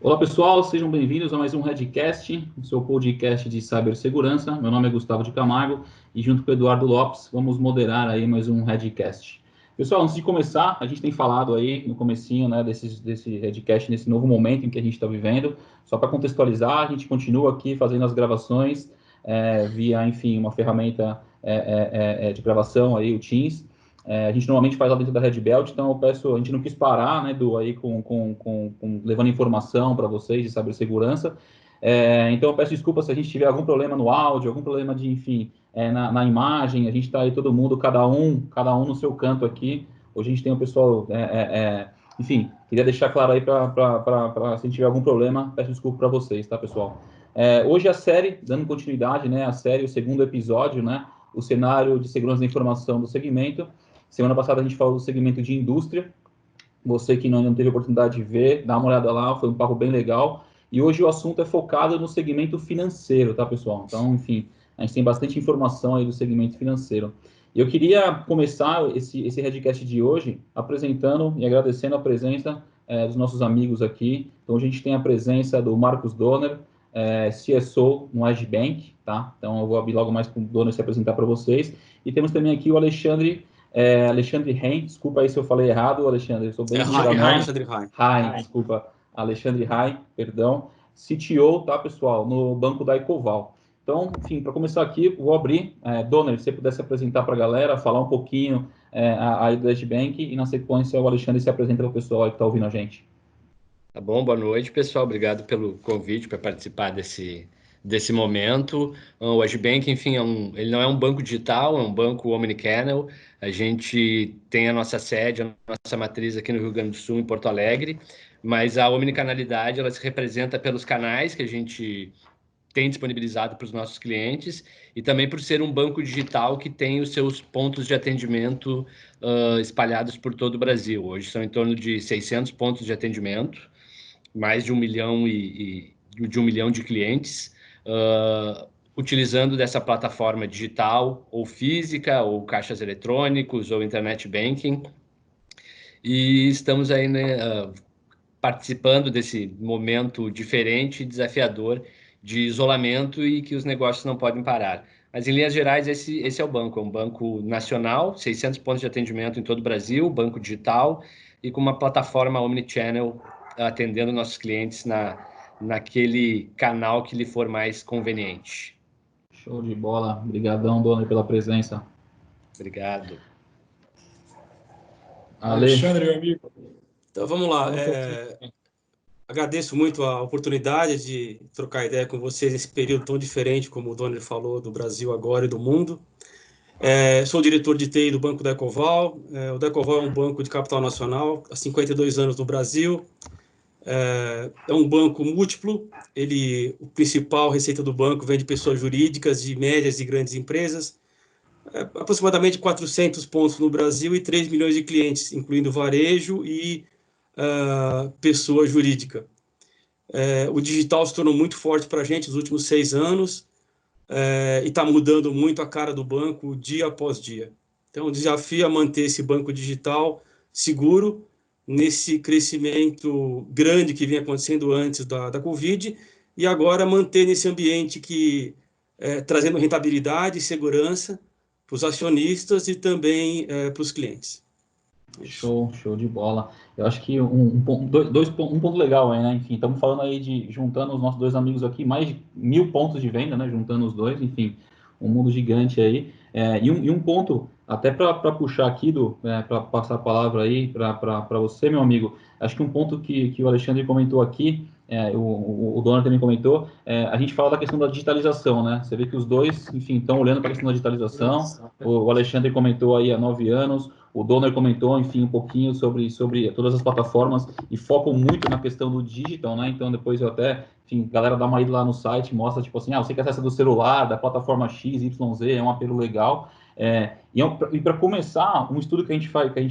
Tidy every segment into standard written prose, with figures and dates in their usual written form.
Olá pessoal, sejam bem-vindos a mais um Redcast, o seu podcast de cibersegurança. Meu nome é Gustavo de Camargo e junto com o Eduardo Lopes vamos moderar aí mais um Redcast. Pessoal, antes de começar, a gente tem falado aí no comecinho, né, desse Redcast, nesse novo momento em que a gente está vivendo. Só para contextualizar, a gente continua aqui fazendo as gravações via, enfim, uma ferramenta de gravação aí, o Teams. A gente normalmente faz lá dentro da Red Belt, então eu peço, a gente não quis parar, né, aí levando informação para vocês de cibersegurança. Então eu peço desculpa se a gente tiver algum problema no áudio, algum problema de, enfim, na imagem. A gente está aí todo mundo, cada um no seu canto aqui. Hoje a gente tem o pessoal, enfim, queria deixar claro aí para se tiver algum problema, peço desculpa para vocês, tá, pessoal? Hoje a série, dando continuidade, né, a série, o segundo episódio, né, o cenário de segurança da informação do segmento. Semana passada a gente falou do segmento de indústria. Você que não teve a oportunidade de ver, dá uma olhada lá, foi um papo bem legal. E hoje o assunto é focado no segmento financeiro, tá, pessoal? Então, enfim, a gente tem bastante informação aí do segmento financeiro. E eu queria começar esse Redcast de hoje apresentando e agradecendo a presença dos nossos amigos aqui. Então, a gente tem a presença do Marcos Donner, CSO no Agibank, tá? Então, eu vou abrir logo mais para o Donner se apresentar para vocês. E temos também aqui o Alexandre Rein, desculpa aí se eu falei errado, Alexandre, eu sou bem Alexandre Rein. Rein, desculpa, Alexandre Rein, perdão, CTO, tá, pessoal, no banco da Ecoval. Então, enfim, para começar aqui, vou abrir, Donner, se você pudesse apresentar para a galera, falar um pouquinho aí do Agibank e na sequência o Alexandre se apresenta para o pessoal aí que está ouvindo a gente. Tá bom, boa noite, pessoal, obrigado pelo convite para participar desse momento. O Agibank, enfim, ele não é um banco digital, é um banco omnichannel. A gente tem a nossa sede, a nossa matriz aqui no Rio Grande do Sul, em Porto Alegre, mas a omnicanalidade, ela se representa pelos canais que a gente tem disponibilizado para os nossos clientes e também por ser um banco digital que tem os seus pontos de atendimento espalhados por todo o Brasil. Hoje são em torno de 600 pontos de atendimento, mais de 1 milhão de clientes, utilizando dessa plataforma digital, ou física, ou caixas eletrônicos, ou internet banking. E estamos aí, né, participando desse momento diferente e desafiador de isolamento e que os negócios não podem parar. Mas, em linhas gerais, esse é o banco. É um banco nacional, 600 pontos de atendimento em todo o Brasil, banco digital e com uma plataforma omnichannel atendendo nossos clientes naquele canal que lhe for mais conveniente. Show de bola. Obrigadão, Donner, pela presença. Obrigado. Alexandre, meu amigo. Então, vamos lá. Agradeço muito a oportunidade de trocar ideia com vocês nesse período tão diferente, como o Donner falou, do Brasil agora e do mundo. Sou diretor de TI do Banco da Ecoval. O da Ecoval é um banco de capital nacional, há 52 anos no Brasil. É um banco múltiplo. O principal receita do banco vem de pessoas jurídicas, de médias e grandes empresas. Aproximadamente 400 pontos no Brasil e 3 milhões de clientes, incluindo varejo e pessoa jurídica. O digital se tornou muito forte para a gente nos últimos 6 anos e está mudando muito a cara do banco dia após dia. Então, o desafio é manter esse banco digital seguro nesse crescimento grande que vinha acontecendo antes da Covid e agora manter nesse ambiente trazendo rentabilidade e segurança para os acionistas e também para os clientes. Show de bola. Eu acho que um ponto legal aí, né? Enfim, estamos falando aí juntando os nossos dois amigos aqui, mais de 1.000 pontos de venda, né? Juntando os dois, enfim, um mundo gigante aí. E um ponto, até para puxar aqui, para passar a palavra aí para você, meu amigo, acho que um ponto que o Alexandre comentou aqui, o Donner também comentou, a gente fala da questão da digitalização, né? Você vê que os dois, enfim, estão olhando para a questão da digitalização. O Alexandre comentou aí há 9 anos, o Donner comentou, enfim, um pouquinho sobre todas as plataformas e focam muito na questão do digital, né? Então, depois eu até, enfim, galera dá uma ida lá no site, mostra, tipo assim, você que acessa do celular, da plataforma X, Y, Z, é um apelo legal. E para começar, um estudo que a gente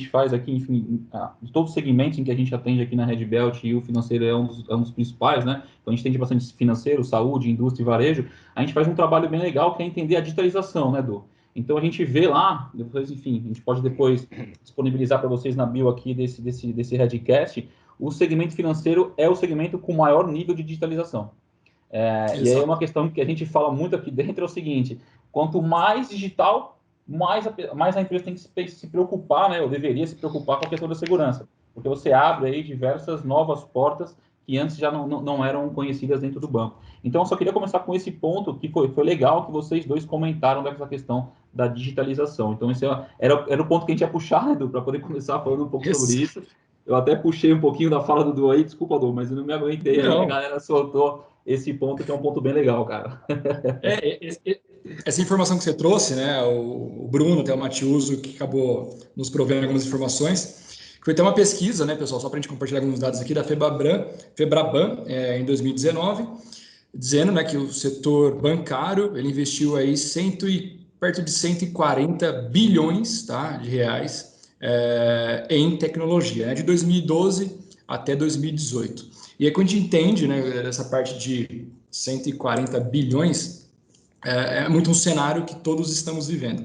faz aqui, enfim, de todos os segmentos em que a gente atende aqui na Red Belt, e o financeiro é um dos principais, né? Então, a gente tem bastante financeiro, saúde, indústria e varejo. A gente faz um trabalho bem legal que é entender a digitalização, né, Du? Então, a gente vê lá, depois, enfim, a gente pode depois disponibilizar para vocês na bio aqui desse Redcast, o segmento financeiro é o segmento com maior nível de digitalização. E aí é uma questão que a gente fala muito aqui dentro, é o seguinte: quanto mais digital, mais a empresa tem que se preocupar, né, ou deveria se preocupar com a questão da segurança, porque você abre aí diversas novas portas que antes já não eram conhecidas dentro do banco. Então, eu só queria começar com esse ponto, que foi legal que vocês dois comentaram dessa questão da digitalização. Então, esse era o ponto que a gente ia puxar, Edu, para poder começar falando um pouco sobre isso. Eu até puxei um pouquinho da fala do Du aí, desculpa, Du, mas eu não me aguentei aí, a galera soltou esse ponto, que é um ponto bem legal, cara. Essa informação que você trouxe, né, o Bruno, até o Matiuso, que acabou nos provendo algumas informações, que foi até uma pesquisa, né, pessoal, só para a gente compartilhar alguns dados aqui, da Febraban, em 2019, dizendo, né, que o setor bancário, ele investiu aí perto de 140 bilhões, tá, de reais em tecnologia, né, de 2012 até 2018. E aí, quando a gente entende, né, essa parte de 140 bilhões, é muito um cenário que todos estamos vivendo.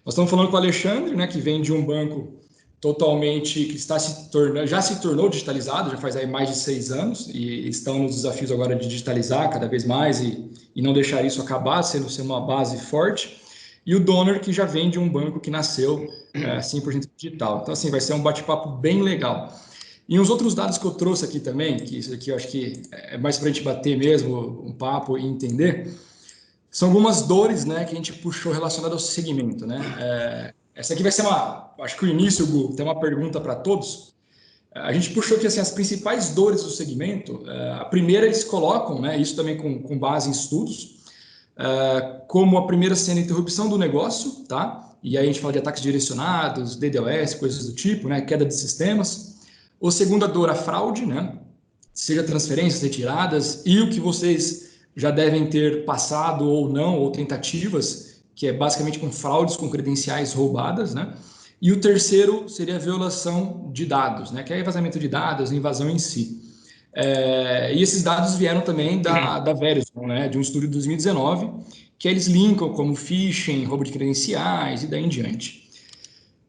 Nós estamos falando com o Alexandre, né, que vem de um banco totalmente, que já se tornou digitalizado, já faz aí mais de 6 anos, e estão nos desafios agora de digitalizar cada vez mais e não deixar isso acabar, sendo uma base forte. E o Donner, que já vem de um banco que nasceu 100% digital. Então, assim, vai ser um bate-papo bem legal. E uns outros dados que eu trouxe aqui também, que isso aqui eu acho que é mais para a gente bater mesmo um papo e entender, são algumas dores, né, que a gente puxou relacionadas ao segmento, né? Essa aqui vai ser acho que o início, Gu, tem uma pergunta para todos. A gente puxou aqui assim, as principais dores do segmento. A primeira eles colocam, né, isso também com base em estudos, como a primeira sendo a interrupção do negócio, tá? E aí a gente fala de ataques direcionados, DDoS, coisas do tipo, né, queda de sistemas. O segunda dor, a fraude, né? Seja transferências, retiradas, e o que vocês já devem ter passado ou não, ou tentativas, que é basicamente com fraudes com credenciais roubadas, né? E o terceiro seria a violação de dados, né? Que é vazamento de dados, invasão em si. E esses dados vieram também da Verizon, né? De um estudo de 2019, que eles linkam como phishing, roubo de credenciais e daí em diante.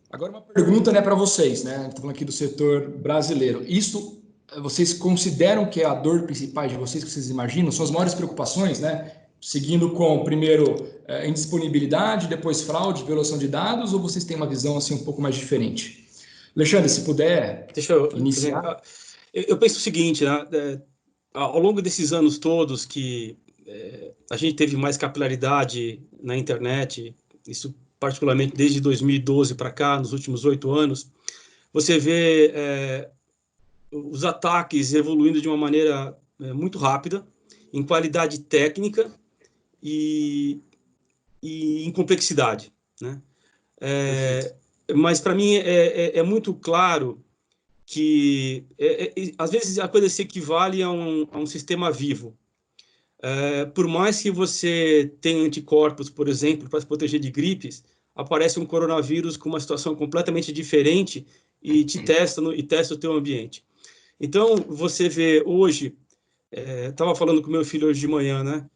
Agora uma pergunta, né, para vocês, né? Estou falando aqui do setor brasileiro. Isso vocês consideram que é a dor principal de vocês, que vocês imaginam? São as maiores preocupações, né? Seguindo com, primeiro, indisponibilidade, depois fraude, violação de dados, ou vocês têm uma visão assim um pouco mais diferente? Alexandre, se puder iniciar. Eu penso o seguinte, né? Ao longo desses anos todos que a gente teve mais capilaridade na internet, isso particularmente desde 2012 para cá, nos últimos 8 anos, você vê os ataques evoluindo de uma maneira muito rápida, em qualidade técnica e em complexidade, né? Mas para mim é muito claro que às vezes a coisa se equivale a um sistema vivo. Por mais que você tenha anticorpos, por exemplo, para se proteger de gripes, aparece um coronavírus com uma situação completamente diferente e te testa e testa o teu ambiente. Então, você vê hoje, estava falando com meu filho hoje de manhã, né?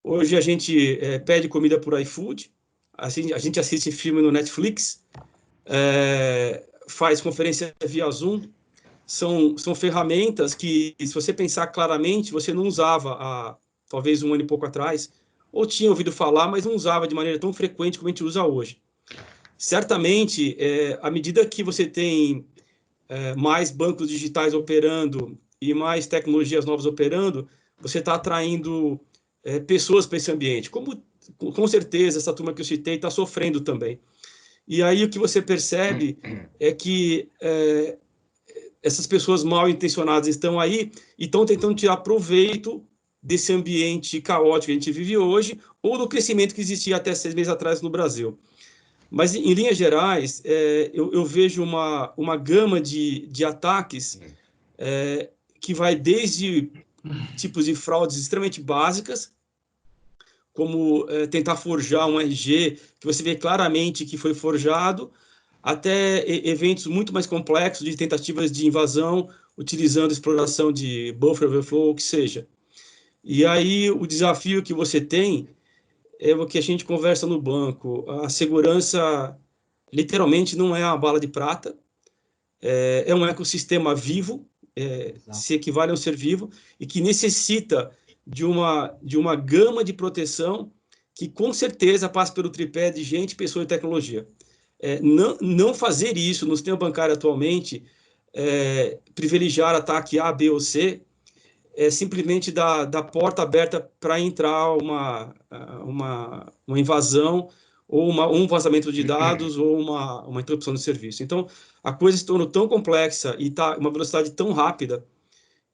Hoje a gente pede comida por iFood, a gente assiste filme no Netflix, faz conferência via Zoom. São ferramentas que, se você pensar claramente, você não usava há talvez 1 ano e pouco atrás, ou tinha ouvido falar, mas não usava de maneira tão frequente como a gente usa hoje. Certamente, à medida que você tem mais bancos digitais operando e mais tecnologias novas operando, você está atraindo pessoas para esse ambiente. Com certeza, essa turma que eu citei está sofrendo também. E aí o que você percebe é que essas pessoas mal intencionadas estão aí e estão tentando tirar proveito desse ambiente caótico que a gente vive hoje, ou do crescimento que existia até 6 meses atrás no Brasil. Mas, em linhas gerais, eu vejo uma gama de ataques que vai desde tipos de fraudes extremamente básicas, como tentar forjar um RG, que você vê claramente que foi forjado, até eventos muito mais complexos de tentativas de invasão, utilizando exploração de buffer overflow, o que seja. E aí o desafio que você tem é o que a gente conversa no banco. A segurança, literalmente, não é uma bala de prata, é um ecossistema vivo, se equivale a um ser vivo e que necessita de uma gama de proteção que com certeza passa pelo tripé de gente, pessoa e tecnologia. Não fazer isso no sistema bancário atualmente, privilegiar ataque A, B ou C, simplesmente dar porta aberta para entrar uma invasão ou um vazamento de dados ou uma interrupção do serviço. Então, a coisa se tornou tão complexa e está uma velocidade tão rápida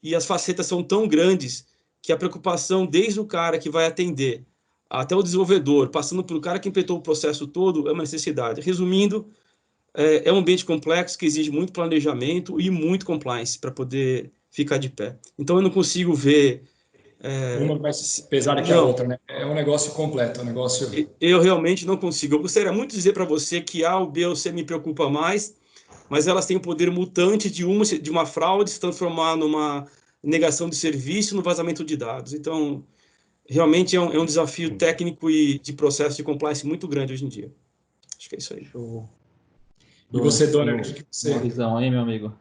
e as facetas são tão grandes que a preocupação desde o cara que vai atender até o desenvolvedor, passando pelo cara que implementou o processo todo, é uma necessidade. Resumindo, é um ambiente complexo que exige muito planejamento e muito compliance para poder ficar de pé. Então, eu não consigo ver... uma mais pesada que a outra, né? É um negócio completo, é um negócio... Eu realmente não consigo. Eu gostaria muito de dizer para você que A, o B ou C me preocupa mais, mas elas têm o poder mutante de uma fraude se transformar numa negação de serviço, no vazamento de dados. Então, realmente é um desafio técnico e de processo de compliance muito grande hoje em dia. Acho que é isso aí. Show. E você, Donner, o que você... Uma visão aí, meu amigo?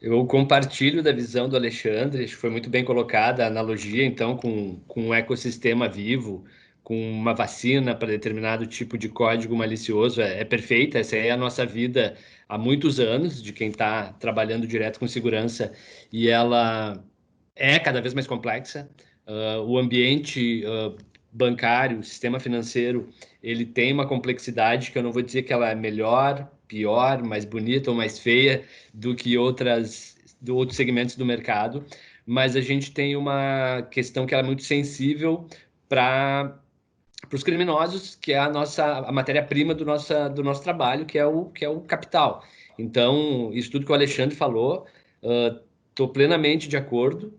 Eu compartilho da visão do Alexandre, acho que foi muito bem colocada a analogia, então, com um ecossistema vivo, com uma vacina para determinado tipo de código malicioso, é perfeita. Essa é a nossa vida há muitos anos, de quem está trabalhando direto com segurança, e ela é cada vez mais complexa. O ambiente bancário, o sistema financeiro, ele tem uma complexidade que eu não vou dizer que ela é melhor, pior, mais bonita ou mais feia do que outros segmentos do mercado, mas a gente tem uma questão que ela é muito sensível para os criminosos, que é a matéria-prima do nosso trabalho, que é o capital. Então, isso tudo que o Alexandre falou, estou plenamente de acordo.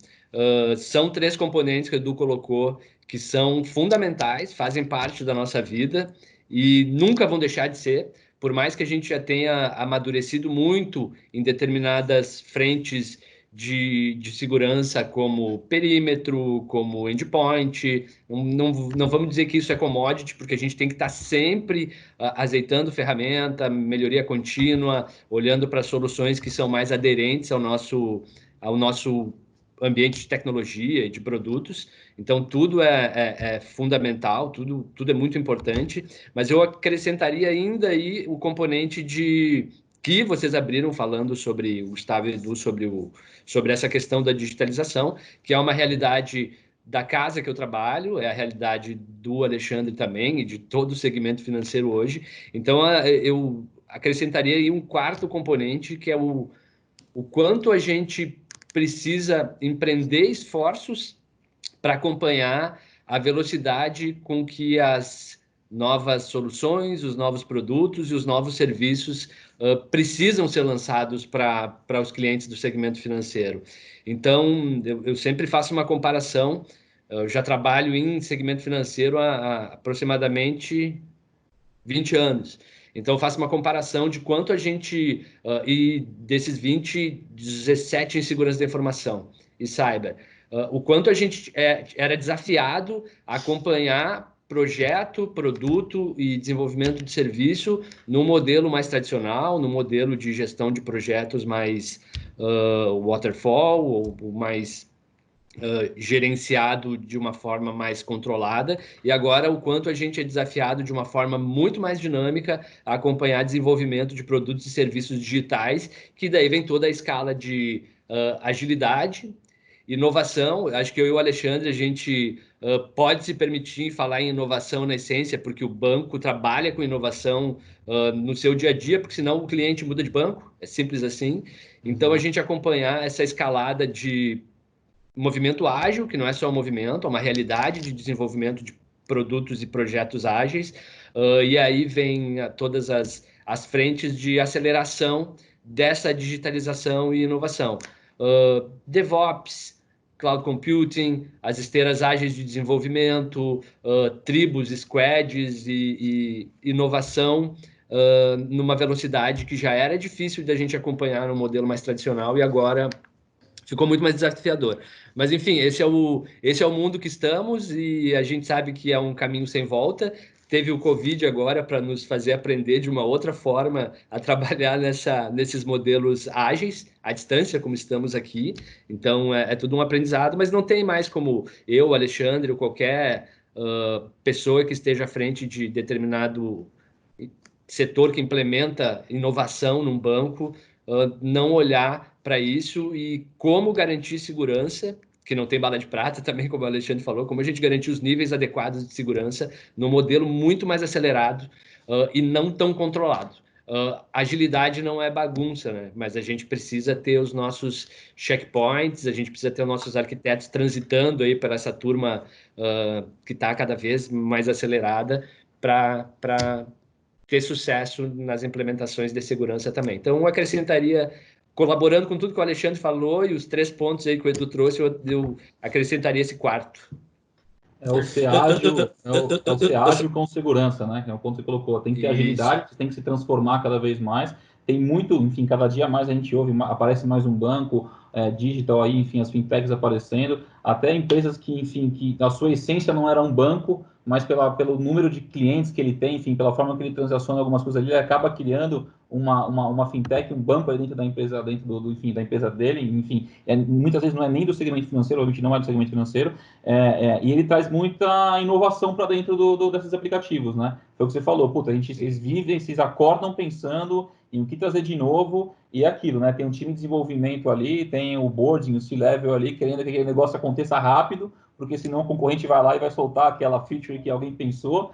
São 3 componentes que o Edu colocou que são fundamentais, fazem parte da nossa vida e nunca vão deixar de ser, por mais que a gente já tenha amadurecido muito em determinadas frentes de segurança, como perímetro, como endpoint. Não vamos dizer que isso é commodity, porque a gente tem que estar sempre azeitando ferramenta, melhoria contínua, olhando para soluções que são mais aderentes ao nosso ambiente de tecnologia e de produtos. Então, tudo é fundamental, tudo é muito importante, mas eu acrescentaria ainda aí o componente que vocês abriram falando sobre o Gustavo e Edu, sobre essa questão da digitalização, que é uma realidade da casa que eu trabalho, é a realidade do Alexandre também e de todo o segmento financeiro hoje. Então, eu acrescentaria aí um 4º componente, que é o quanto a gente precisa empreender esforços para acompanhar a velocidade com que as novas soluções, os novos produtos e os novos serviços precisam ser lançados para os clientes do segmento financeiro. Então, eu sempre faço uma comparação. Eu já trabalho em segmento financeiro há aproximadamente 20 anos. Então, eu faço uma comparação de quanto a gente, e desses 20, 17 em segurança da informação e cyber, o quanto a gente era desafiado a acompanhar projeto, produto e desenvolvimento de serviço num modelo mais tradicional, no modelo de gestão de projetos mais waterfall, ou mais gerenciado de uma forma mais controlada, e agora o quanto a gente é desafiado de uma forma muito mais dinâmica a acompanhar desenvolvimento de produtos e serviços digitais, que daí vem toda a escala de agilidade, inovação. Acho que eu e o Alexandre, a gente pode se permitir falar em inovação na essência, porque o banco trabalha com inovação no seu dia a dia, porque senão o cliente muda de banco, é simples assim. Então, a gente acompanhar essa escalada de movimento ágil, que não é só um movimento, é uma realidade de desenvolvimento de produtos e projetos ágeis, e aí vem todas as frentes de aceleração dessa digitalização e inovação. DevOps, Cloud Computing, as esteiras ágeis de desenvolvimento, tribos, squads e inovação numa velocidade que já era difícil da gente acompanhar no modelo mais tradicional e agora ficou muito mais desafiador. Mas, enfim, esse é o mundo que estamos e a gente sabe que é um caminho sem volta. teve o Covid agora para nos fazer aprender de uma outra forma a trabalhar nesses modelos ágeis, à distância, como estamos aqui. Então, é tudo um aprendizado, mas não tem mais como eu, Alexandre, ou qualquer pessoa que esteja à frente de determinado setor que implementa inovação num banco, não olhar para isso e como garantir segurança, que não tem bala de prata também, como o Alexandre falou, como a gente garantir os níveis adequados de segurança num modelo muito mais acelerado e não tão controlado. Agilidade não é bagunça, né? Mas a gente precisa ter os nossos checkpoints, a gente precisa ter os nossos arquitetos transitando aí para essa turma que está cada vez mais acelerada para ter sucesso nas implementações de segurança também. Então, eu acrescentaria, colaborando com tudo que o Alexandre falou e os 3 pontos aí que o Edu trouxe, eu acrescentaria esse quarto. É o ser ágil com segurança, né? É o ponto que você colocou. Tem que ter agilidade, tem que se transformar cada vez mais. Tem muito, enfim, cada dia mais a gente ouve, aparece mais um banco digital aí, enfim, as fintechs aparecendo, até empresas que, enfim, que a sua essência não era um banco, mas pelo número de clientes que ele tem, enfim, pela forma que ele transaciona algumas coisas ali, ele acaba criando uma fintech, um banco aí dentro da empresa, dentro enfim, da empresa dele, enfim, muitas vezes não é nem do segmento financeiro, obviamente não é do segmento financeiro, e ele traz muita inovação para dentro desses aplicativos, né? Foi o que você falou, puta, eles vivem, vocês acordam pensando em o que trazer de novo, e é aquilo, né? Tem um time de desenvolvimento ali, tem o boarding, o C-level ali, querendo que aquele negócio aconteça rápido, porque senão o concorrente vai lá e vai soltar aquela feature que alguém pensou,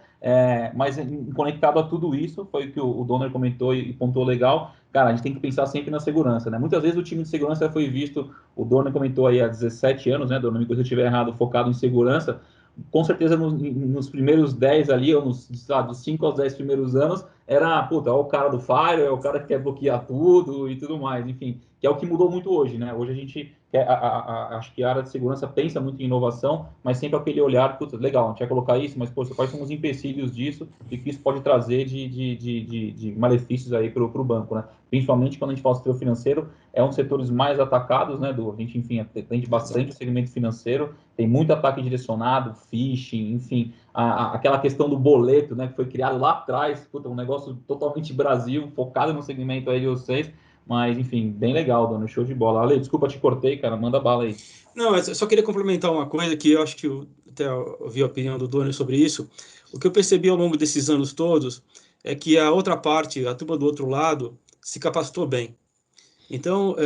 mas conectado a tudo isso, foi o que o Donner comentou e pontuou legal, cara, a gente tem que pensar sempre na segurança, né? Muitas vezes o time de segurança foi visto, o Donner comentou aí há 17 anos, né, Donner, se eu estiver errado, focado em segurança, com certeza nos primeiros 10 ali, ou dos 5 aos 10 primeiros anos, era, puta, é o cara do Fire, é o cara que quer bloquear tudo e tudo mais, enfim, que é o que mudou muito hoje, né? Hoje a gente, acho que a área de segurança pensa muito em inovação, mas sempre aquele olhar, puta, legal, a gente vai colocar isso, mas, poxa, quais são os empecilhos disso e o que isso pode trazer de malefícios aí para o banco, né? Principalmente quando a gente fala do setor financeiro, é um dos setores mais atacados, né, a gente, enfim, atende bastante o segmento financeiro, tem muito ataque direcionado, phishing, enfim, aquela questão do boleto, né, que foi criado lá atrás, puta, um negócio totalmente Brasil, focado no segmento aí de vocês, mas, enfim, bem legal, Dona, show de bola. Ale, desculpa, te cortei, cara, manda bala aí. Não, eu só queria complementar uma coisa que eu acho que eu até ouvi a opinião do Donner sobre isso. O que eu percebi ao longo desses anos todos é que a outra parte, a turma do outro lado, se capacitou bem. Então,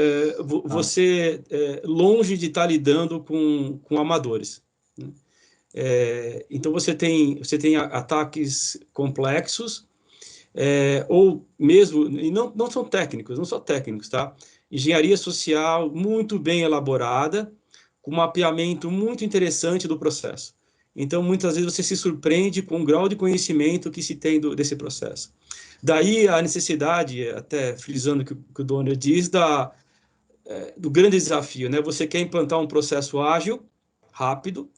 você longe de estar lidando com amadores, né? Então, você tem ataques complexos, ou mesmo, e não são técnicos, não são técnicos, tá? Engenharia social muito bem elaborada, com mapeamento muito interessante do processo. Então, muitas vezes você se surpreende com o grau de conhecimento que se tem desse processo. Daí a necessidade, até frisando o que o Donner diz, do grande desafio, né? Você quer implantar um processo ágil, rápido,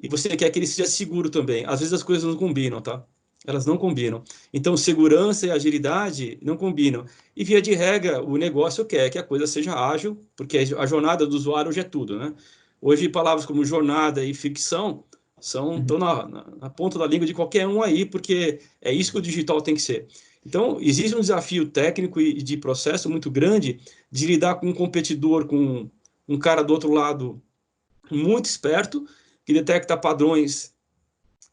e você quer que ele seja seguro também. Às vezes as coisas não combinam, tá? Elas não combinam. Então, segurança e agilidade não combinam. E, via de regra, o negócio quer que a coisa seja ágil, porque a jornada do usuário hoje é tudo, né? Hoje, palavras como jornada e ficção estão na ponta da língua de qualquer um aí, porque é isso que o digital tem que ser. Então, existe um desafio técnico e de processo muito grande de lidar com um competidor, com um cara do outro lado muito esperto, que detecta padrões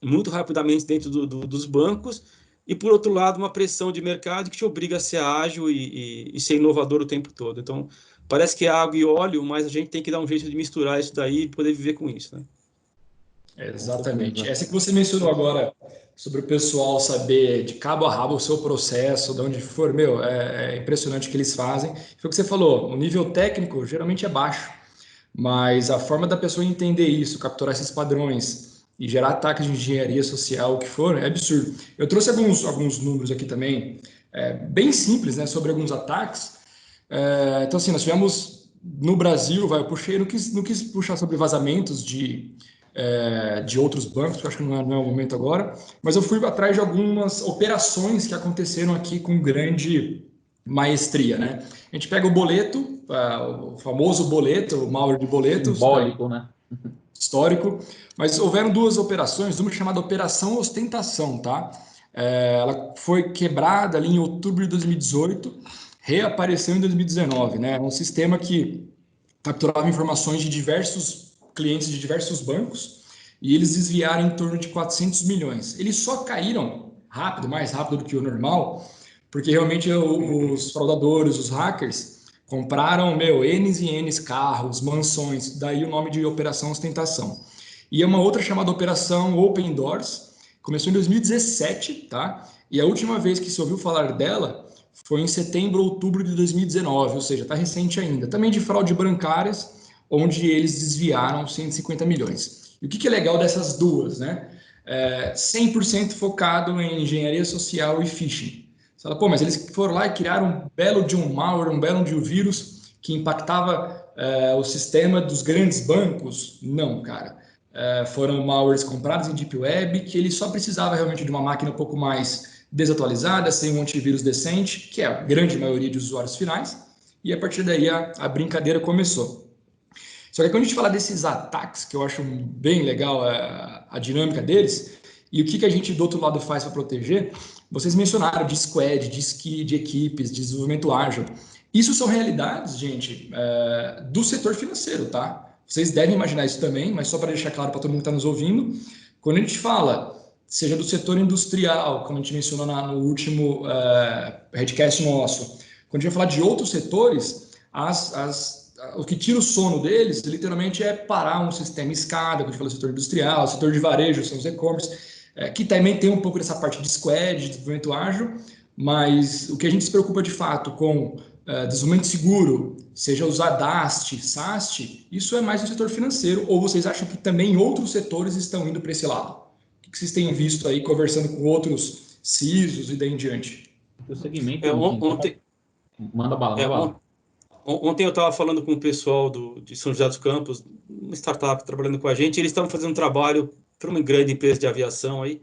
muito rapidamente dentro dos bancos, e, por outro lado, uma pressão de mercado que te obriga a ser ágil e ser inovador o tempo todo. Então, parece que é água e óleo, mas a gente tem que dar um jeito de misturar isso daí e poder viver com isso, né? Exatamente. Essa que você mencionou agora, sobre o pessoal saber de cabo a rabo o seu processo, de onde for, é impressionante o que eles fazem. Foi o que você falou, o nível técnico geralmente é baixo, mas a forma da pessoa entender isso, capturar esses padrões e gerar ataques de engenharia social, o que for, é absurdo. Eu trouxe alguns números aqui também, bem simples, né, sobre alguns ataques. Então, assim, nós tivemos no Brasil, eu puxei, não quis puxar sobre vazamentos de outros bancos, que eu acho que não é o momento agora, mas eu fui atrás de algumas operações que aconteceram aqui com grande maestria, né? A gente pega o boleto, o famoso boleto, o malware de boletos. Simbólico, né? histórico, mas houveram duas operações, uma chamada Operação Ostentação, tá? Ela foi quebrada ali em outubro de 2018, reapareceu em 2019, né? É um sistema que capturava informações de diversos clientes de diversos bancos e eles desviaram em torno de 400 milhões. Eles só caíram rápido, mais rápido do que o normal, porque realmente os fraudadores, os hackers, compraram, N's e N's carros, mansões, daí o nome de Operação Ostentação. E uma outra chamada Operação Open Doors, começou em 2017, tá? E a última vez que se ouviu falar dela foi em setembro, outubro de 2019, ou seja, está recente ainda. Também de fraude bancárias, onde eles desviaram 150 milhões. E o que é legal dessas duas, né? 100% focado em engenharia social e phishing. Você fala, pô, mas eles foram lá e criaram um belo de um malware, um belo de um vírus que impactava o sistema dos grandes bancos? Não, cara. Foram malwares comprados em Deep Web, que ele só precisava realmente de uma máquina um pouco mais desatualizada, sem um antivírus decente, que é a grande maioria de usuários finais, e a partir daí a brincadeira começou. Só que quando a gente fala desses ataques, que eu acho bem legal a dinâmica deles, e o que a gente do outro lado faz para proteger, vocês mencionaram de squad, de equipes, de desenvolvimento ágil. Isso são realidades, gente, do setor financeiro, tá? Vocês devem imaginar isso também, mas só para deixar claro para todo mundo que está nos ouvindo, quando a gente fala, seja do setor industrial, como a gente mencionou no último headcast nosso, quando a gente vai falar de outros setores, o que tira o sono deles, literalmente, é parar um sistema escada, quando a gente fala do setor industrial, setor de varejo, são os e-commerce, que também tem um pouco dessa parte de squad, de desenvolvimento ágil, mas o que a gente se preocupa de fato com desenvolvimento seguro, seja usar DAST, SAST, isso é mais no setor financeiro, ou vocês acham que também outros setores estão indo para esse lado? O que vocês têm visto aí, conversando com outros CISOs e daí em diante? O segmento... Manda bala, manda bala. Ontem eu estava falando com o pessoal de São José dos Campos, uma startup trabalhando com a gente, e eles estavam fazendo um trabalho para uma grande empresa de aviação aí,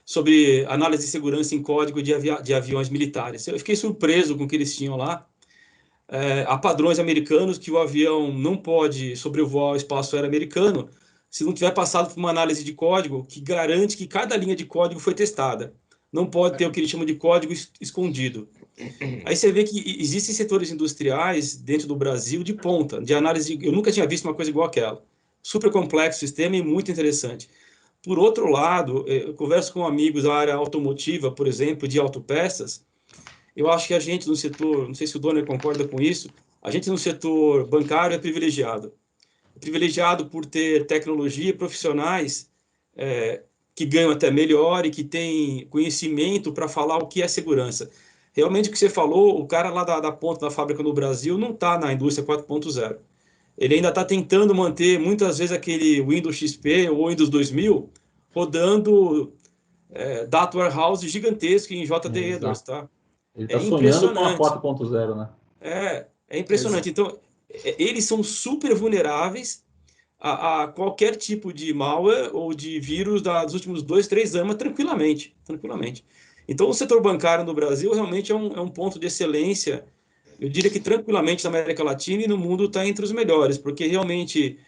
sobre análise de segurança em código de aviões militares. Eu fiquei surpreso com o que eles tinham lá. Há padrões americanos que o avião não pode sobrevoar o espaço aéreo americano se não tiver passado por uma análise de código que garante que cada linha de código foi testada. Não pode ter o que eles chamam de código escondido. Aí você vê que existem setores industriais dentro do Brasil de ponta, de análise. Eu nunca tinha visto uma coisa igual aquela. Super complexo o sistema e muito interessante. Por outro lado, eu converso com amigos da área automotiva, por exemplo, de autopeças. Eu acho que a gente no setor, não sei se o Donner concorda com isso, a gente no setor bancário é privilegiado. É privilegiado por ter tecnologia e profissionais que ganham até melhor e que têm conhecimento para falar o que é segurança. Realmente o que você falou, o cara lá da ponta da fábrica no Brasil não está na indústria 4.0. Ele ainda está tentando manter, muitas vezes, aquele Windows XP ou Windows 2000 rodando data warehouse gigantesco em JDE2, tá? Ele está sonhando com a 4.0, né? É impressionante. Então, eles são super vulneráveis a qualquer tipo de malware ou de vírus dos últimos 2, 3 anos, tranquilamente. Então, o setor bancário no Brasil realmente é um ponto de excelência. Eu diria que tranquilamente na América Latina e no mundo está entre os melhores, porque realmente,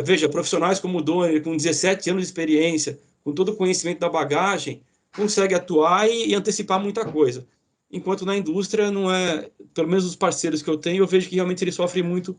veja, profissionais como o Donner, com 17 anos de experiência, com todo o conhecimento da bagagem, consegue atuar e antecipar muita coisa. Enquanto na indústria, não é, pelo menos os parceiros que eu tenho, eu vejo que realmente eles sofrem muito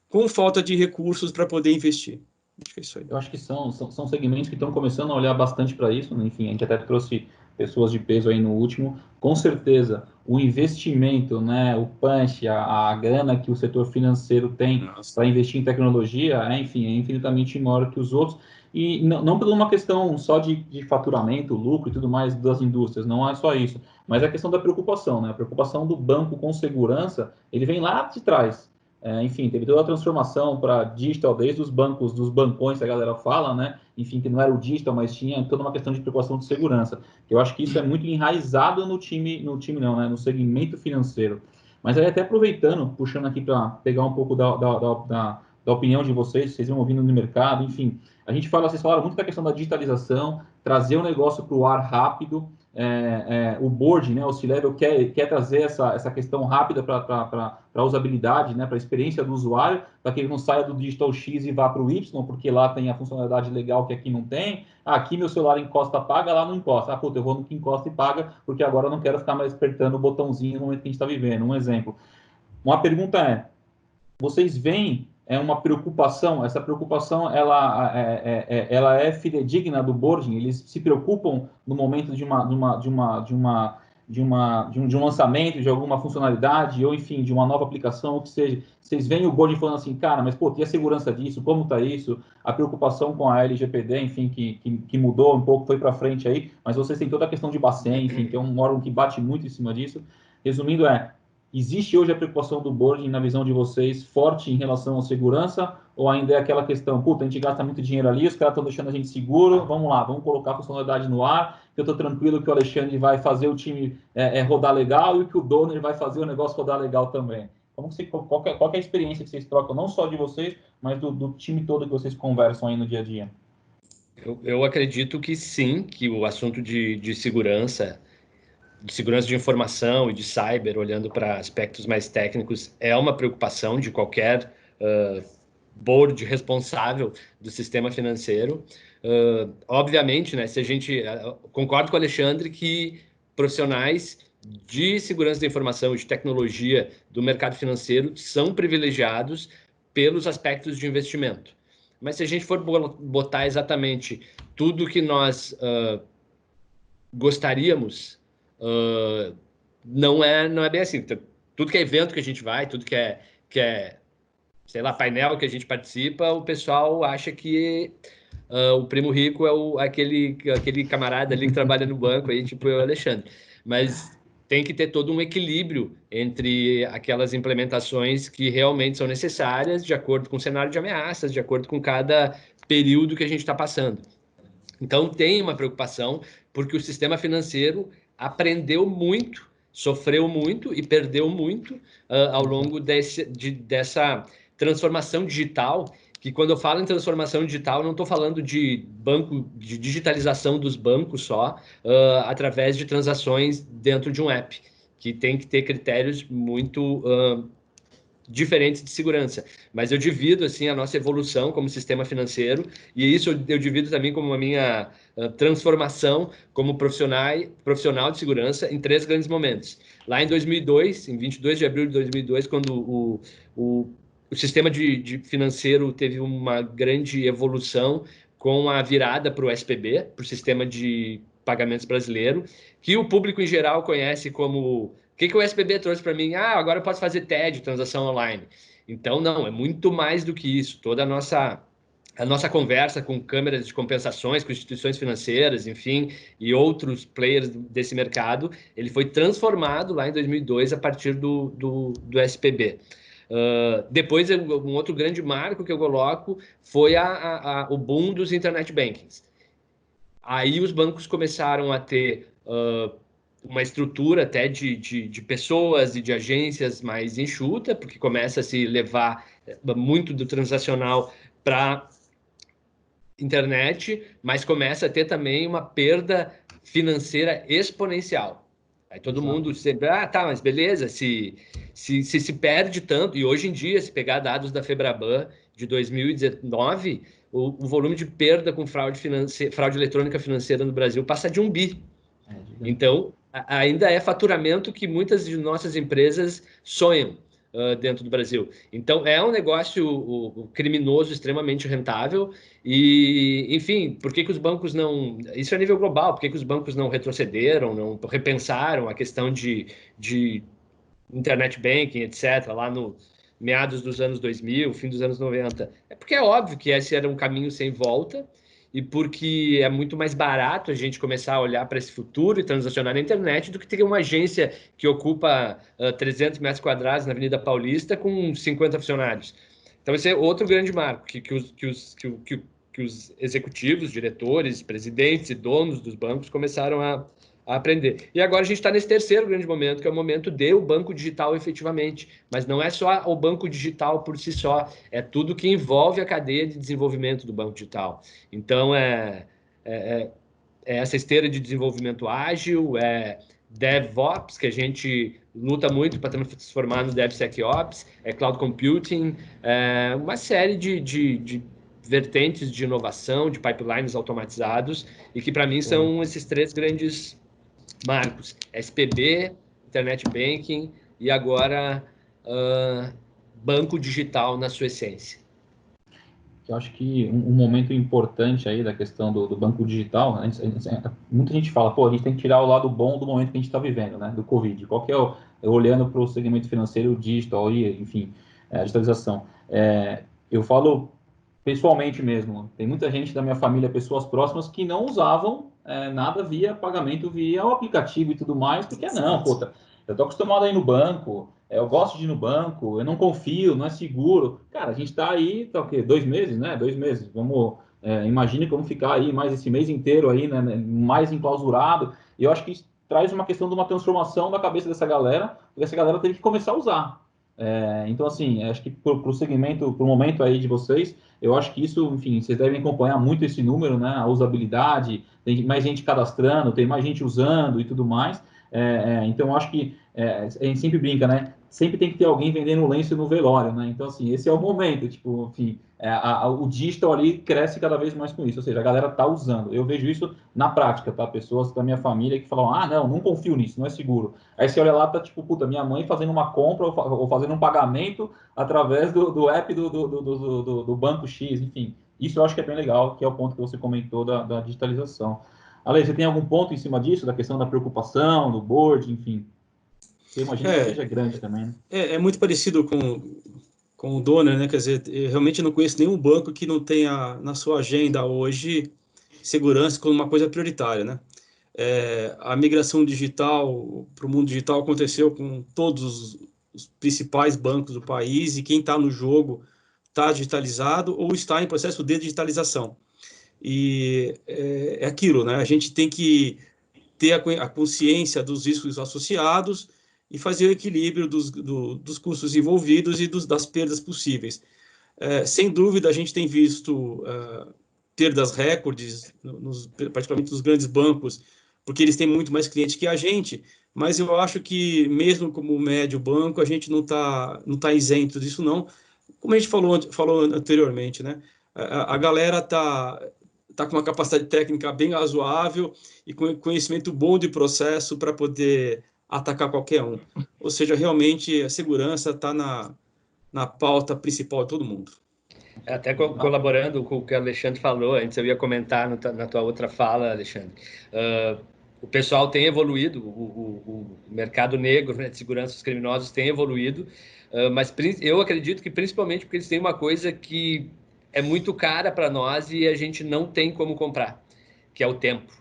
com falta de recursos para poder investir. Acho que é isso aí. Eu acho que são segmentos que estão começando a olhar bastante para isso, né? Enfim, a gente até trouxe pessoas de peso aí no último. Com certeza, o investimento, né, o punch, a grana que o setor financeiro tem para investir em tecnologia, enfim, é infinitamente maior que os outros. E não por uma questão só de faturamento, lucro e tudo mais das indústrias, não é só isso, mas a questão da preocupação, né? A preocupação do banco com segurança, ele vem lá de trás. Enfim, teve toda a transformação para digital, desde os bancos, dos bancões que a galera fala, né? Enfim, que não era o digital, mas tinha toda uma questão de preocupação de segurança. Eu acho que isso é muito enraizado no time não, né? No segmento financeiro. Mas aí até aproveitando, puxando aqui para pegar um pouco da opinião de vocês vão ouvindo no mercado, enfim. A gente fala, vocês falaram muito da questão da digitalização, trazer o negócio para o ar rápido, o board, né, o C-Level quer trazer essa questão rápida para a usabilidade, né, para a experiência do usuário, para que ele não saia do digital X e vá para o Y, porque lá tem a funcionalidade legal que aqui não tem. Aqui meu celular encosta, paga, lá não encosta. Puta, eu vou no que encosta e paga, porque agora eu não quero ficar mais apertando o botãozinho no momento que a gente está vivendo. Um exemplo. Uma pergunta é, vocês veem uma preocupação, essa preocupação ela é fidedigna do boarding, eles se preocupam no momento de um lançamento, de alguma funcionalidade, ou enfim, de uma nova aplicação, ou que seja, vocês veem o boarding falando assim, cara, mas pô, e a segurança disso, como está isso, a preocupação com a LGPD, enfim, que mudou um pouco, foi para frente aí, mas vocês têm toda a questão de Bacen, enfim, que é um órgão que bate muito em cima disso. Resumindo, existe hoje a preocupação do boarding, na visão de vocês, forte em relação à segurança, ou ainda é aquela questão, puta, a gente gasta muito dinheiro ali, os caras estão deixando a gente seguro, vamos lá, vamos colocar a funcionalidade no ar, que eu estou tranquilo que o Alexandre vai fazer o time rodar legal e que o Donner vai fazer o negócio rodar legal também. Qual é a experiência que vocês trocam, não só de vocês, mas do time todo que vocês conversam aí no dia a dia? Eu acredito que sim, que o assunto de segurança de informação e de cyber, olhando para aspectos mais técnicos, é uma preocupação de qualquer board responsável do sistema financeiro. Obviamente, né, se a gente concordo com o Alexandre que profissionais de segurança da informação e de tecnologia do mercado financeiro são privilegiados pelos aspectos de investimento. Mas se a gente for botar exatamente tudo que nós gostaríamos, não é bem assim. Tudo que é evento que a gente vai, tudo que é sei lá, painel que a gente participa, o pessoal acha que o primo rico é aquele camarada ali que trabalha no banco, aí, tipo o Alexandre. Mas tem que ter todo um equilíbrio entre aquelas implementações que realmente são necessárias, de acordo com o cenário de ameaças, de acordo com cada período que a gente está passando. Então, tem uma preocupação, porque o sistema financeiro aprendeu muito, sofreu muito e perdeu muito ao longo dessa transformação digital, que quando eu falo em transformação digital, eu não estou falando de de digitalização dos bancos só, através de transações dentro de um app, que tem que ter critérios muito diferentes de segurança, mas eu divido assim a nossa evolução como sistema financeiro, e isso eu divido também como a minha transformação como profissional de segurança em 3 grandes momentos. Lá em 2002, em 22 de abril de 2002, quando o sistema de financeiro teve uma grande evolução com a virada para o SPB, para o sistema de pagamentos brasileiro, que o público em geral conhece como... O que o SPB trouxe para mim? Agora eu posso fazer TED, transação online. Então, não, é muito mais do que isso. Toda a nossa conversa com câmeras de compensações, com instituições financeiras, enfim, e outros players desse mercado, ele foi transformado lá em 2002 a partir do SPB. Depois, um outro grande marco que eu coloco foi o boom dos internet bankings. Aí os bancos começaram a ter... uma estrutura até de pessoas e de agências mais enxuta, porque começa a se levar muito do transacional para internet, mas começa a ter também uma perda financeira exponencial. Aí todo mundo sempre, mas beleza, se perde tanto, e hoje em dia, se pegar dados da Febraban de 2019, o volume de perda com fraude eletrônica financeira no Brasil passa de 1 bi. Então, ainda é faturamento que muitas de nossas empresas sonham dentro do Brasil. Então, é um negócio criminoso extremamente rentável e, enfim, por que os bancos não... Isso é a nível global, por que os bancos não retrocederam, não repensaram a questão de internet banking, etc., lá no meados dos anos 2000, fim dos anos 90? É porque é óbvio que esse era um caminho sem volta, e porque é muito mais barato a gente começar a olhar para esse futuro e transacionar na internet do que ter uma agência que ocupa 300 metros quadrados na Avenida Paulista com 50 funcionários. Então, esse é outro grande marco que os executivos, diretores, presidentes e donos dos bancos começaram a aprender. E agora a gente está nesse terceiro grande momento, que é o momento do banco digital efetivamente. Mas não é só o banco digital por si só, é tudo que envolve a cadeia de desenvolvimento do banco digital. Então, é essa esteira de desenvolvimento ágil, DevOps, que a gente luta muito para transformar no DevSecOps, Cloud Computing, uma série de vertentes de inovação, de pipelines automatizados, e que para mim são esses 3 grandes marcos: SPB, Internet Banking e agora banco digital na sua essência. Eu acho que um momento importante aí da questão do banco digital, muita gente fala, pô, a gente tem que tirar o lado bom do momento que a gente está vivendo, né, do Covid. Qual que é olhando para o segmento financeiro, o digital, enfim, a digitalização. Eu falo pessoalmente mesmo, tem muita gente da minha família, pessoas próximas, que não usavam nada via pagamento, via o aplicativo e tudo mais, porque não, pô, eu tô acostumado a ir no banco, eu gosto de ir no banco, eu não confio, não é seguro. Cara, a gente tá aí, tá o quê? 2 meses, né? 2 meses. Vamos, imagine como ficar aí mais esse mês inteiro aí, né? Mais enclausurado. E eu acho que isso traz uma questão de uma transformação da cabeça dessa galera, porque essa galera teve que começar a usar. Então, assim, acho que para o segmento, para o momento aí de vocês, eu acho que isso, enfim, vocês devem acompanhar muito esse número, né? A usabilidade, tem mais gente cadastrando, tem mais gente usando e tudo mais. Então, eu acho que a gente sempre brinca, né? Sempre tem que ter alguém vendendo lenço no velório, né? Então, assim, esse é o momento, tipo, enfim, o digital ali cresce cada vez mais com isso, ou seja, a galera tá usando. Eu vejo isso na prática, tá? Pessoas da minha família que falam, não confio nisso, não é seguro. Aí você olha lá, tá tipo, puta, minha mãe fazendo uma compra ou fazendo um pagamento através do app do banco X, enfim. Isso eu acho que é bem legal, que é o ponto que você comentou da digitalização. Ale, você tem algum ponto em cima disso, da questão da preocupação, do board, enfim? Eu imagino que seja grande também, né? É muito parecido com o Donner, né? Quer dizer, eu realmente não conheço nenhum banco que não tenha na sua agenda hoje segurança como uma coisa prioritária, né? A migração digital para o mundo digital aconteceu com todos os principais bancos do país, e quem está no jogo está digitalizado ou está em processo de digitalização. E é aquilo, né? A gente tem que ter a consciência dos riscos associados e fazer o equilíbrio dos custos envolvidos e das perdas possíveis. Sem dúvida, a gente tem visto perdas recordes, particularmente nos grandes bancos, porque eles têm muito mais clientes que a gente, mas eu acho que, mesmo como médio banco, a gente não tá isento disso, não. Como a gente falou anteriormente, né? A galera tá com uma capacidade técnica bem razoável e com conhecimento bom de processo para poder atacar qualquer um. Ou seja, realmente a segurança está na pauta principal de todo mundo. Até colaborando com o que o Alexandre falou, antes eu ia comentar na tua outra fala, Alexandre. O pessoal tem evoluído, o mercado negro, né, de segurança dos criminosos tem evoluído, mas eu acredito que principalmente porque eles têm uma coisa que é muito cara para nós e a gente não tem como comprar, que é o tempo.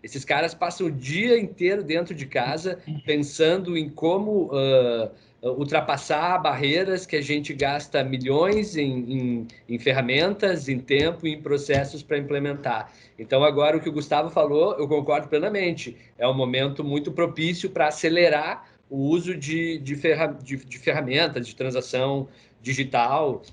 Esses caras passam o dia inteiro dentro de casa pensando em como ultrapassar barreiras que a gente gasta milhões em ferramentas, em tempo e em processos para implementar. Então, agora, o que o Gustavo falou, eu concordo plenamente. É um momento muito propício para acelerar o uso de ferramentas de transação digital,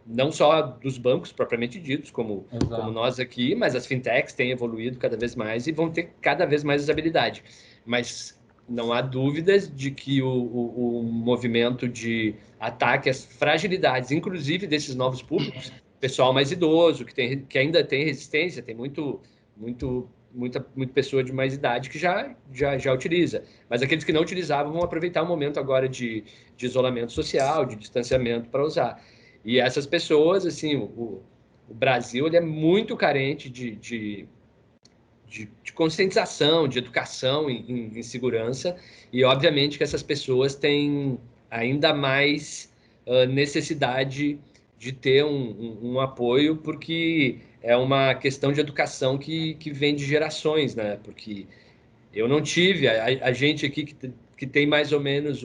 não só dos bancos propriamente ditos, como nós aqui, mas as fintechs têm evoluído cada vez mais e vão ter cada vez mais usabilidade. Mas não há dúvidas de que o movimento de ataque às fragilidades, inclusive desses novos públicos, pessoal mais idoso, que ainda tem resistência, tem muita pessoa de mais idade que já utiliza. Mas aqueles que não utilizavam vão aproveitar o momento agora de isolamento social, de distanciamento para usar. E essas pessoas, assim, o Brasil ele é muito carente de conscientização, de educação em segurança, e obviamente que essas pessoas têm ainda mais necessidade de ter um apoio, porque é uma questão de educação que vem de gerações, né? Porque eu não tive, a gente aqui que tem mais ou menos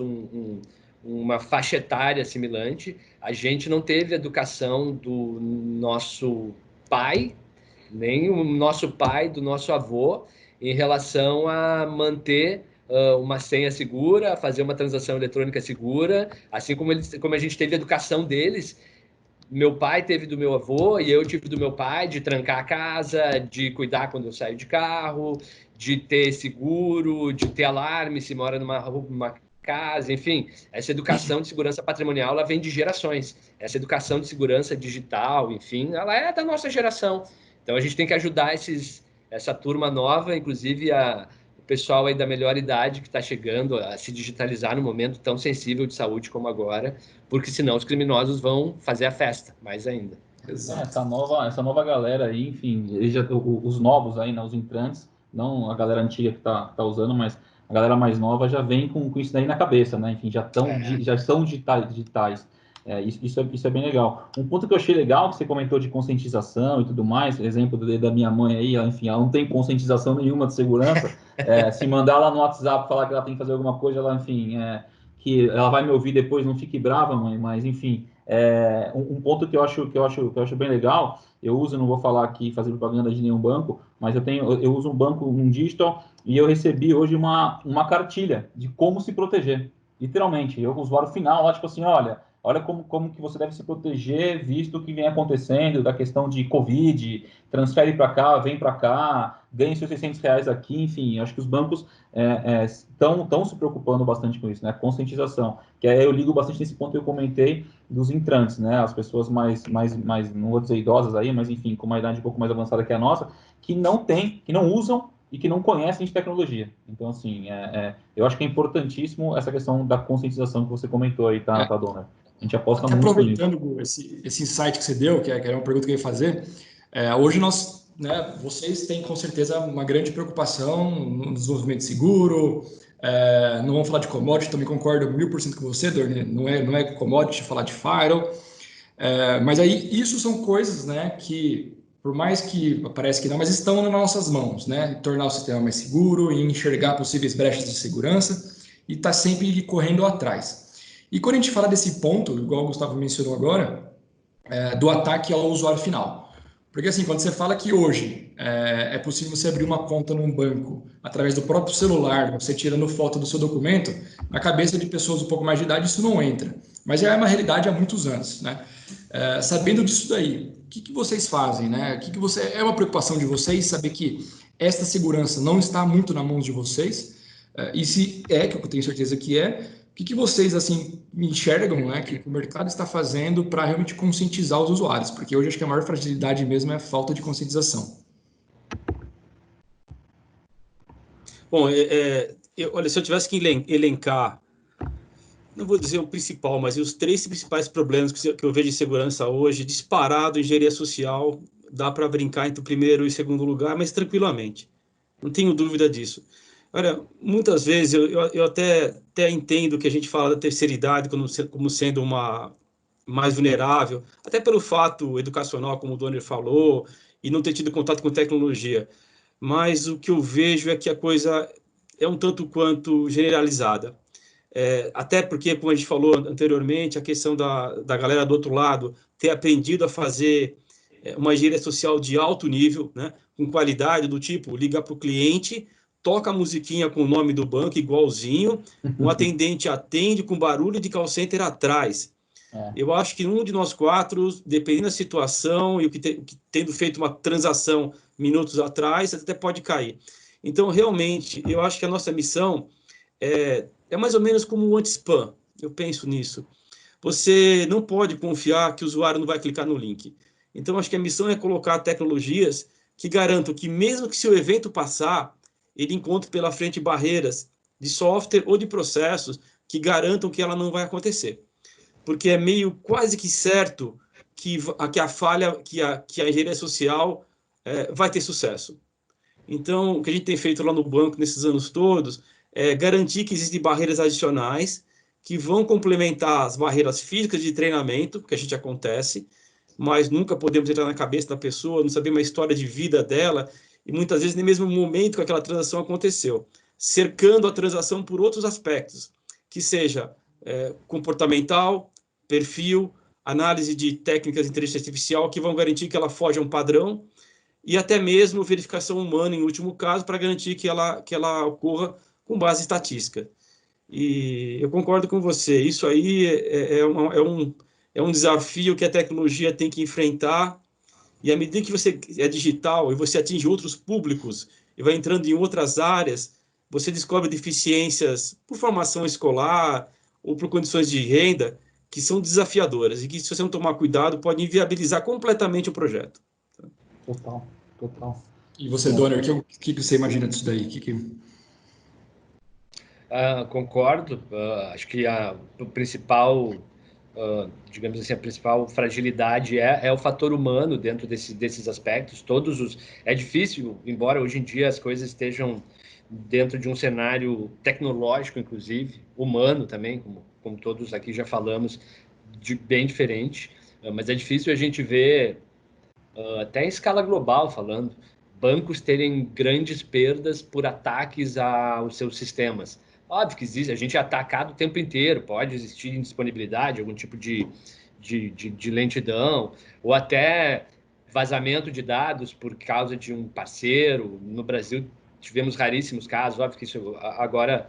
uma faixa etária semelhante, a gente não teve educação do nosso pai, nem o nosso pai, do nosso avô, em relação a manter uma senha segura, fazer uma transação eletrônica segura, assim como a gente teve a educação deles meu pai teve do meu avô e eu tive do meu pai, de trancar a casa, de cuidar quando eu saio de carro, de ter seguro, de ter alarme se mora numa casa, enfim. Essa educação de segurança patrimonial, ela vem de gerações. Essa educação de segurança digital, enfim, ela é da nossa geração. Então, a gente tem que ajudar essa turma nova, inclusive o pessoal aí da melhor idade que está chegando a se digitalizar num momento tão sensível de saúde como agora, porque senão os criminosos vão fazer a festa, mais ainda. Essa nova galera aí, enfim, os novos aí, né, os entrantes, não a galera antiga que tá usando, mas a galera mais nova já vem com isso daí na cabeça, né? Enfim, já são digitais. Isso é bem legal. Um ponto que eu achei legal, que você comentou de conscientização e tudo mais, exemplo da minha mãe aí, enfim, ela não tem conscientização nenhuma de segurança. Se mandar lá no WhatsApp falar que ela tem que fazer alguma coisa, ela, enfim, que ela vai me ouvir depois, não fique brava, mãe, mas enfim. Um ponto que eu acho bem legal, eu uso, não vou falar aqui, fazer propaganda de nenhum banco, mas eu uso um banco, um digital, e eu recebi hoje uma cartilha de como se proteger, literalmente. Eu, usuário final, lá, tipo assim, olha como que você deve se proteger, visto o que vem acontecendo, da questão de Covid, transfere para cá, vem para cá, ganha seus R$ 600 aqui, enfim, acho que os bancos estão se preocupando bastante com isso, né? Conscientização, que aí eu ligo bastante nesse ponto que eu comentei dos entrantes, né? As pessoas mais, não vou dizer idosas aí, mas enfim, com uma idade um pouco mais avançada que a nossa, que não usam e que não conhecem de tecnologia. Então, assim, eu acho que é importantíssimo essa questão da conscientização que você comentou aí, tá, Dona? A gente aposta Até muito nisso. aproveitando esse insight que você deu, que era uma pergunta que eu ia fazer, hoje nós, né, vocês têm com certeza uma grande preocupação no desenvolvimento seguro, não vamos falar de commodity, também concordo 1000% com você, Dorne, não é commodity falar de firewall, mas aí isso são coisas, né, que por mais que parece que não, mas estão nas nossas mãos, né, tornar o sistema mais seguro e enxergar possíveis brechas de segurança e estar sempre correndo atrás. E quando a gente fala desse ponto, igual o Gustavo mencionou agora, do ataque ao usuário final. Porque assim, quando você fala que hoje é possível você abrir uma conta num banco através do próprio celular, você tirando foto do seu documento, na cabeça de pessoas um pouco mais de idade isso não entra. Mas já é uma realidade há muitos anos, né? Sabendo disso daí, o que vocês fazem, né? É uma preocupação de vocês saber que esta segurança não está muito na mão de vocês? E se é, que eu tenho certeza que o que vocês assim enxergam, né, que o mercado está fazendo para realmente conscientizar os usuários? Porque hoje acho que a maior fragilidade mesmo é a falta de conscientização. Bom, olha, se eu tivesse que elencar, não vou dizer o principal, mas os 3 principais problemas que eu vejo de segurança hoje, disparado, engenharia social, dá para brincar entre o primeiro e o segundo lugar, mas tranquilamente. Não tenho dúvida disso. Olha, muitas vezes eu até entendo que a gente fala da terceira idade como sendo uma mais vulnerável, até pelo fato educacional, como o Donner falou, e não ter tido contato com tecnologia. Mas o que eu vejo é que a coisa é um tanto quanto generalizada. Até porque, como a gente falou anteriormente, a questão da galera do outro lado ter aprendido a fazer uma engenharia social de alto nível, né, com qualidade, do tipo, liga para o cliente, toca a musiquinha com o nome do banco igualzinho, um atendente atende com barulho de call center atrás. Eu acho que um de nós 4, dependendo da situação e o que tendo feito uma transação minutos atrás, até pode cair. Então, realmente, eu acho que a nossa missão é mais ou menos como o anti-spam. Eu penso nisso. Você não pode confiar que o usuário não vai clicar no link. Então, acho que a missão é colocar tecnologias que garantam que, mesmo que se o evento passar, ele encontre pela frente barreiras de software ou de processos que garantam que ela não vai acontecer. Porque é meio quase que certo que a falha, que a engenharia social vai ter sucesso. Então, o que a gente tem feito lá no banco nesses anos todos é garantir que existem barreiras adicionais que vão complementar as barreiras físicas de treinamento, que a gente acontece, mas nunca podemos entrar na cabeça da pessoa, não saber uma história de vida dela, e muitas vezes nem mesmo o momento que aquela transação aconteceu, cercando a transação por outros aspectos, que seja comportamental, perfil, análise de técnicas de inteligência artificial que vão garantir que ela foge a um padrão, e até mesmo verificação humana, em último caso, para garantir que ela ocorra com base estatística. E eu concordo com você, isso aí é um desafio que a tecnologia tem que enfrentar, e à medida que você é digital e você atinge outros públicos e vai entrando em outras áreas, você descobre deficiências por formação escolar ou por condições de renda que são desafiadoras e que, se você não tomar cuidado, pode inviabilizar completamente o projeto. Total, total. E você, Donner, o que você imagina disso daí? Concordo. Acho que o principal, digamos assim, a principal fragilidade é o fator humano dentro desses aspectos. É difícil, embora hoje em dia as coisas estejam dentro de um cenário tecnológico, inclusive, humano também, como todos aqui já falamos, bem diferente. Mas é difícil a gente ver, até em escala global falando, bancos terem grandes perdas por ataques aos seus sistemas. Óbvio que existe, a gente é atacado o tempo inteiro, pode existir indisponibilidade, algum tipo de lentidão, ou até vazamento de dados por causa de um parceiro. No Brasil tivemos raríssimos casos, óbvio que isso agora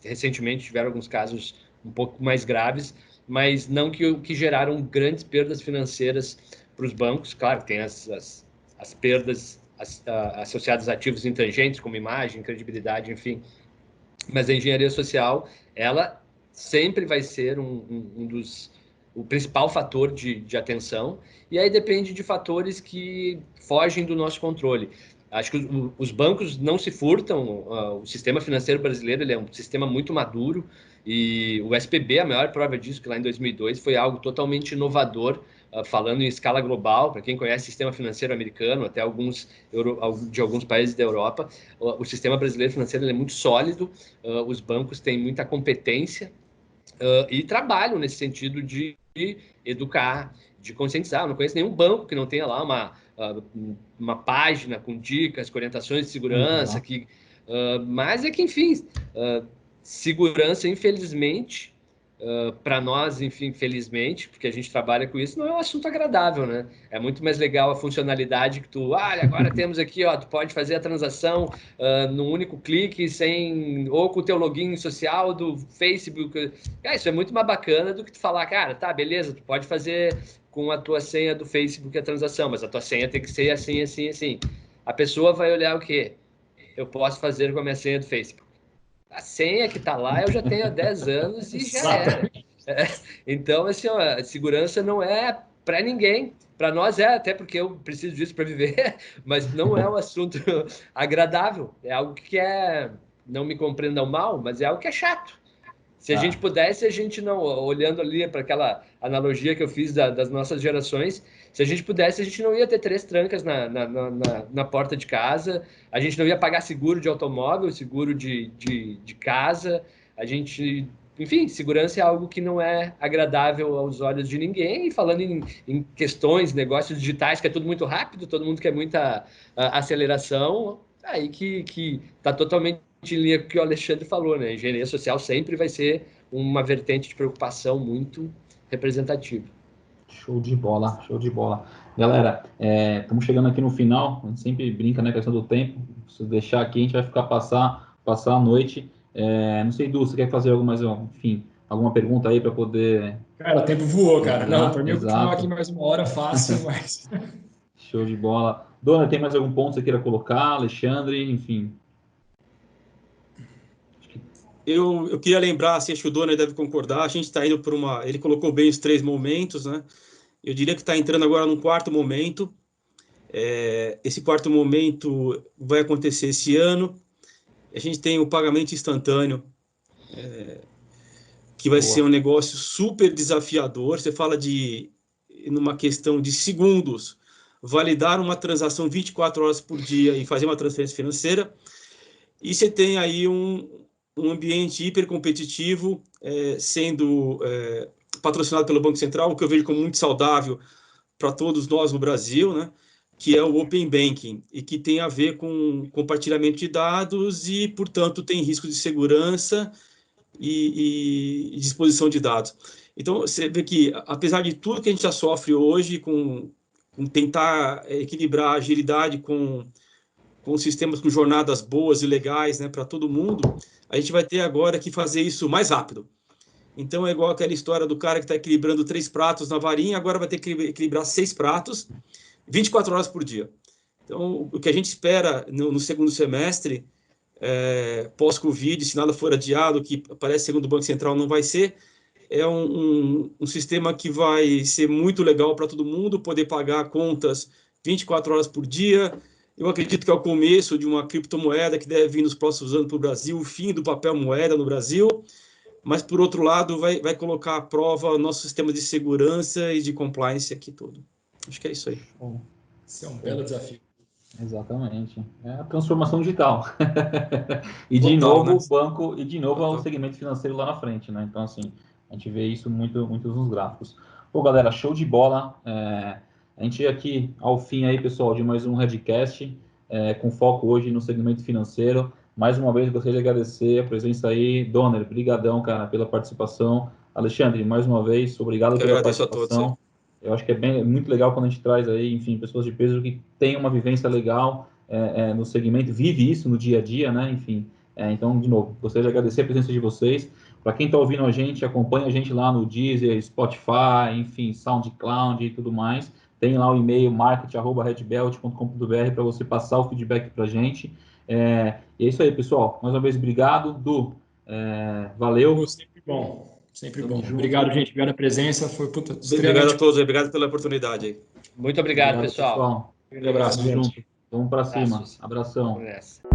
recentemente tiveram alguns casos um pouco mais graves, mas não que geraram grandes perdas financeiras para os bancos. Claro, tem as perdas associadas a ativos intangentes, como imagem, credibilidade, enfim. Mas a engenharia social, ela sempre vai ser o principal fator de atenção, e aí depende de fatores que fogem do nosso controle. Acho que os bancos não se furtam, o sistema financeiro brasileiro ele é um sistema muito maduro, e o SPB, a maior prova disso, que lá em 2002 foi algo totalmente inovador, falando em escala global. Para quem conhece o sistema financeiro americano, até de alguns países da Europa, o sistema brasileiro financeiro é muito sólido, os bancos têm muita competência e trabalham nesse sentido de educar, de conscientizar. Eu não conheço nenhum banco que não tenha lá uma página com dicas, com orientações de segurança, mas é que, enfim, segurança, infelizmente, para nós, enfim, felizmente, porque a gente trabalha com isso, não é um assunto agradável, né? É muito mais legal a funcionalidade que agora temos aqui, tu pode fazer a transação num único clique, ou com o teu login social do Facebook. Isso é muito mais bacana do que tu falar, cara, tá, beleza, tu pode fazer com a tua senha do Facebook a transação, mas a tua senha tem que ser assim, assim, assim. A pessoa vai olhar o quê? Eu posso fazer com a minha senha do Facebook. A senha que está lá eu já tenho há 10 anos e já era. Então, assim, a segurança não é para ninguém. Para nós até porque eu preciso disso para viver, mas não é um assunto agradável. É algo que não me compreendam mal, mas é algo que é chato. Se a gente pudesse, a gente não, olhando ali para aquela analogia que eu fiz das nossas gerações, se a gente pudesse, a gente não ia ter 3 trancas na porta de casa, a gente não ia pagar seguro de automóvel, seguro de casa, enfim, segurança é algo que não é agradável aos olhos de ninguém. E falando em questões, negócios digitais, que é tudo muito rápido, todo mundo quer muita aceleração, aí que está totalmente em linha com o que o Alexandre falou, né? A engenharia social sempre vai ser uma vertente de preocupação muito representativa. Show de bola, show de bola. Galera, estamos chegando aqui no final, a gente sempre brinca, né, questão do tempo. Se deixar aqui, a gente vai ficar passar a noite. Não sei, Du, você quer fazer alguma pergunta aí para poder... Cara, o tempo voou, cara. Não, para mim eu continuo aqui mais 1 hora fácil, mas... Show de bola. Dona, tem mais algum ponto que você queira colocar? Alexandre, enfim... Eu queria lembrar, assim, acho que o Donner deve concordar, a gente está indo por ele colocou bem os 3 momentos, né? Eu diria que está entrando agora num 4º momento. Esse 4º momento vai acontecer esse ano. A gente tem o pagamento instantâneo, que vai ser um negócio super desafiador. Você fala numa questão de segundos, validar uma transação 24 horas por dia e fazer uma transferência financeira. E você tem aí um ambiente hipercompetitivo, sendo patrocinado pelo Banco Central, o que eu vejo como muito saudável para todos nós no Brasil, né? Que é o Open Banking, e que tem a ver com compartilhamento de dados e, portanto, tem risco de segurança e disposição de dados. Então, você vê que, apesar de tudo que a gente já sofre hoje, com tentar equilibrar a agilidade com sistemas com jornadas boas e legais, né, para todo mundo, a gente vai ter agora que fazer isso mais rápido. Então é igual aquela história do cara que está equilibrando 3 pratos na varinha, agora vai ter que equilibrar 6 pratos, 24 horas por dia. Então, o que a gente espera no segundo semestre, pós-Covid, se nada for adiado, que parece segundo o Banco Central não vai ser, é um sistema que vai ser muito legal para todo mundo, poder pagar contas 24 horas por dia. Eu acredito que é o começo de uma criptomoeda que deve vir nos próximos anos para o Brasil, o fim do papel moeda no Brasil, mas, por outro lado, vai colocar à prova o nosso sistema de segurança e de compliance aqui todo. Acho que é isso aí. Esse é um belo desafio. Exatamente. É a transformação digital. E Total, de novo, né? o banco, e de novo é o Total. segmento financeiro lá na frente, né? Então, assim, a gente vê isso muito nos gráficos. Pô, galera, show de bola. A gente aqui ao fim aí, pessoal, de mais um Redcast, com foco hoje no segmento financeiro. Mais uma vez, gostaria de agradecer a presença aí. Donner, brigadão, cara, pela participação. Alexandre, mais uma vez, obrigado Eu pela agradeço a todos. participação. Eu acho que é muito legal quando a gente traz aí, enfim, pessoas de peso que têm uma vivência legal no segmento, vive isso no dia a dia, né? Enfim, então, de novo, gostaria de agradecer a presença de vocês. Para quem está ouvindo a gente, acompanha a gente lá no Deezer, Spotify, enfim, SoundCloud e tudo mais. Tem lá o e-mail market@redbelt.com.br para você passar o feedback para a gente. E é isso aí, pessoal. Mais uma vez, obrigado. Du, valeu. Sempre bom. Sempre Tamo bom. junto. Obrigado, gente. Obrigado a presença. Foi Obrigado extremamente... a todos, obrigado pela oportunidade aí. Muito obrigado, Obrigado, pessoal. Um grande abraço, Tamo gente. junto. Vamos para cima. Abraços. Abração. Vamos nessa.